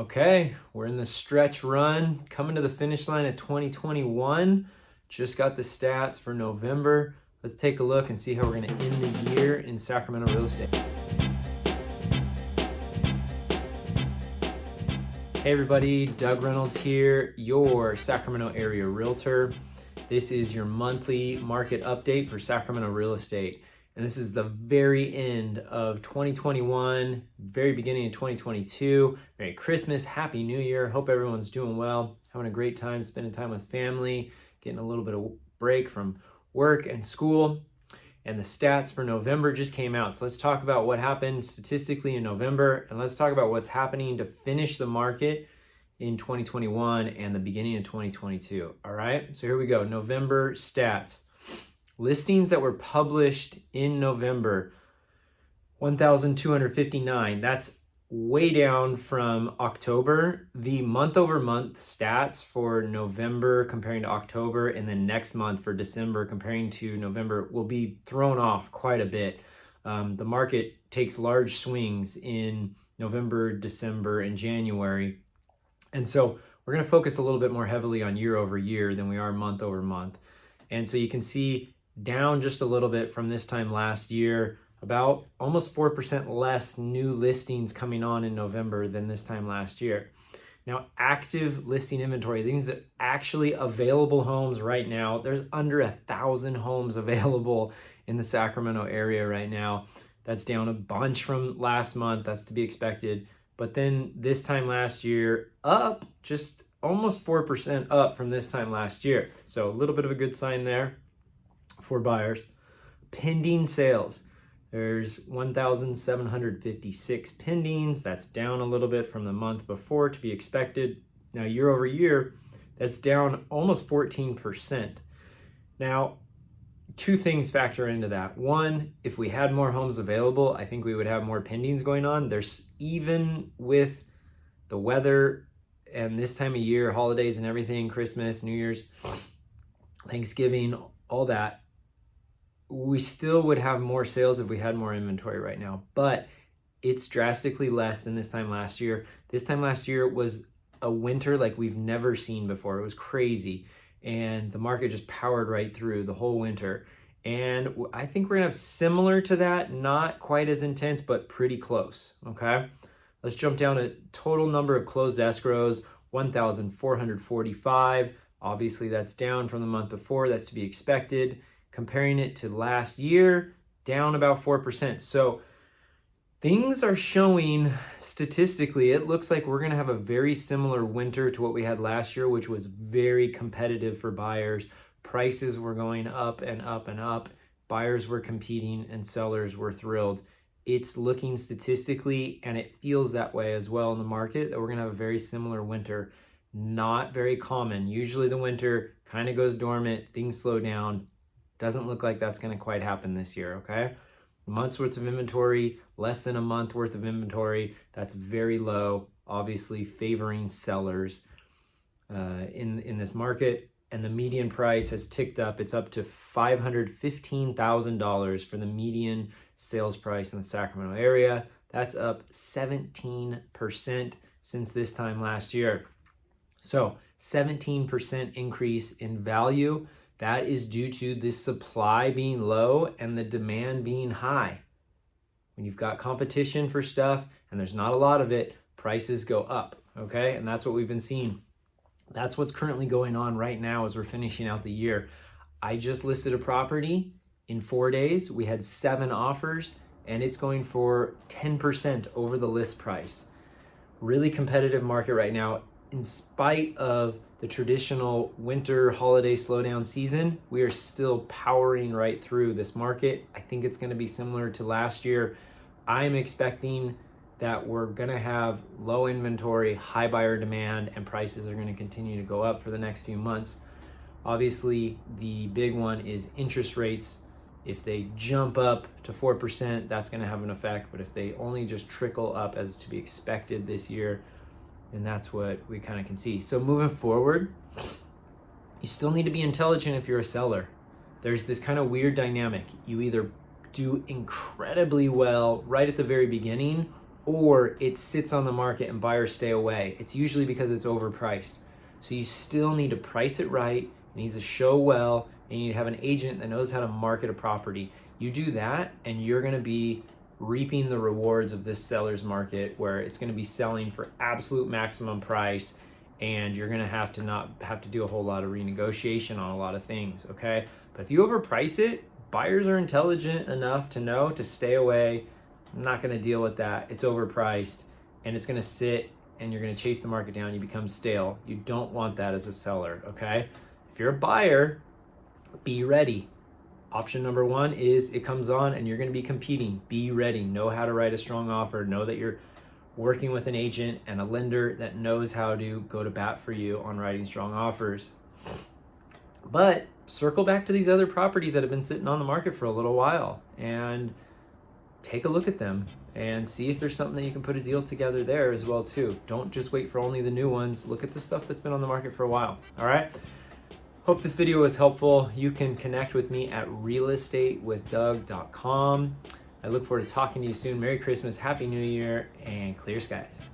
Okay, we're in the stretch run, coming to the finish line of 2021. Just got the stats for November. Let's take a look and see how we're going to end the year in Sacramento real estate. Hey everybody, Doug Reynolds here, your Sacramento area realtor. This is your monthly market update for Sacramento real estate. And this is the very end of 2021, very beginning of 2022. Merry Christmas, Happy New Year. Hope everyone's doing well, having a great time, spending time with family, getting a little bit of break from work and school. And the stats for November just came out. So let's talk about what happened statistically in November, and let's talk about what's happening to finish the market in 2021 and the beginning of 2022. All right, so here we go. November stats. Listings that were published in November, 1,259. That's way down from October. The month-over-month stats for November comparing to October, and then next month for December comparing to November will be thrown off quite a bit. The market takes large swings in November, December, and January. And so we're going to focus a little bit more heavily on year over year than we are month over month. And so you can see down just a little bit from this time last year, about almost 4% less new listings coming on in November than this time last year. Now, active listing inventory, things that actually available homes right now, there's under 1,000 homes available in the Sacramento area right now. That's down a bunch from last month. That's to be expected. But then this time last year, up just almost 4% up from this time last year. So a little bit of a good sign there for buyers. Pending sales. There's 1,756 pendings. That's down a little bit from the month before, to be expected. Now, year over year, that's down almost 14%. Now, two things factor into that. One, if we had more homes available, I think we would have more pendings going on. There's, even with the weather and this time of year, holidays and everything, Christmas, New Year's, Thanksgiving, all that, we still would have more sales if we had more inventory right now, but it's drastically less than this time last year. This time last year was a winter like we've never seen before. It was crazy, and the market just powered right through the whole winter. And I think we're gonna have similar to that, not quite as intense, but pretty close, okay? Let's jump down to total number of closed escrows, 1,445. Obviously that's down from the month before, that's to be expected. Comparing it to last year, down about 4%. So things are showing statistically, it looks like we're gonna have a very similar winter to what we had last year, which was very competitive for buyers. Prices were going up and up and up. Buyers were competing and sellers were thrilled. It's looking statistically, and it feels that way as well in the market, that we're gonna have a very similar winter. Not very common. Usually the winter kind of goes dormant, things slow down. Doesn't look like that's going to quite happen this year, okay? A month's worth of inventory, less than a month worth of inventory, that's very low, obviously favoring sellers in this market. And the median price has ticked up. It's up to $515,000 for the median sales price in the Sacramento area. That's up 17% since this time last year. So 17% increase in value. That is due to the supply being low and the demand being high. When you've got competition for stuff and there's not a lot of it, prices go up, okay? And that's what we've been seeing. That's what's currently going on right now as we're finishing out the year. I just listed a property in 4 days. We had 7 offers, and it's going for 10% over the list price. Really competitive market right now. In spite of the traditional winter holiday slowdown season, we are still powering right through this market. I think it's going to be similar to last year. I'm expecting that we're going to have low inventory, high buyer demand, and prices are going to continue to go up for the next few months. Obviously, the big one is interest rates. If they jump up to 4%, that's going to have an effect. But if they only just trickle up as to be expected this year, then that's what we kind of can see. So moving forward, you still need to be intelligent if you're a seller. There's this kind of weird dynamic. You either do incredibly well right at the very beginning, or it sits on the market and buyers stay away. It's usually because it's overpriced. So you still need to price it right. It needs to show well, and you need to have an agent that knows how to market a property. You do that, and you're going to be reaping the rewards of this seller's market, where it's going to be selling for absolute maximum price, and you're going to not have to do a whole lot of renegotiation on a lot of things, okay? But if you overprice it, buyers are intelligent enough to know to stay away. I'm not going to deal with that. It's overpriced, and it's going to sit, and you're going to chase the market down. You become stale. You don't want that as a seller, okay? If you're a buyer, be ready. Option number one is it comes on and you're going to be competing. Be ready. Know how to write a strong offer. Know that you're working with an agent and a lender that knows how to go to bat for you on writing strong offers. But circle back to these other properties that have been sitting on the market for a little while and take a look at them and see if there's something that you can put a deal together there as well too. Don't just wait for only the new ones. Look at the stuff that's been on the market for a while. All right. Hope this video was helpful. You can connect with me at realestatewithdoug.com. I look forward to talking to you soon. Merry Christmas, Happy New Year, and clear skies.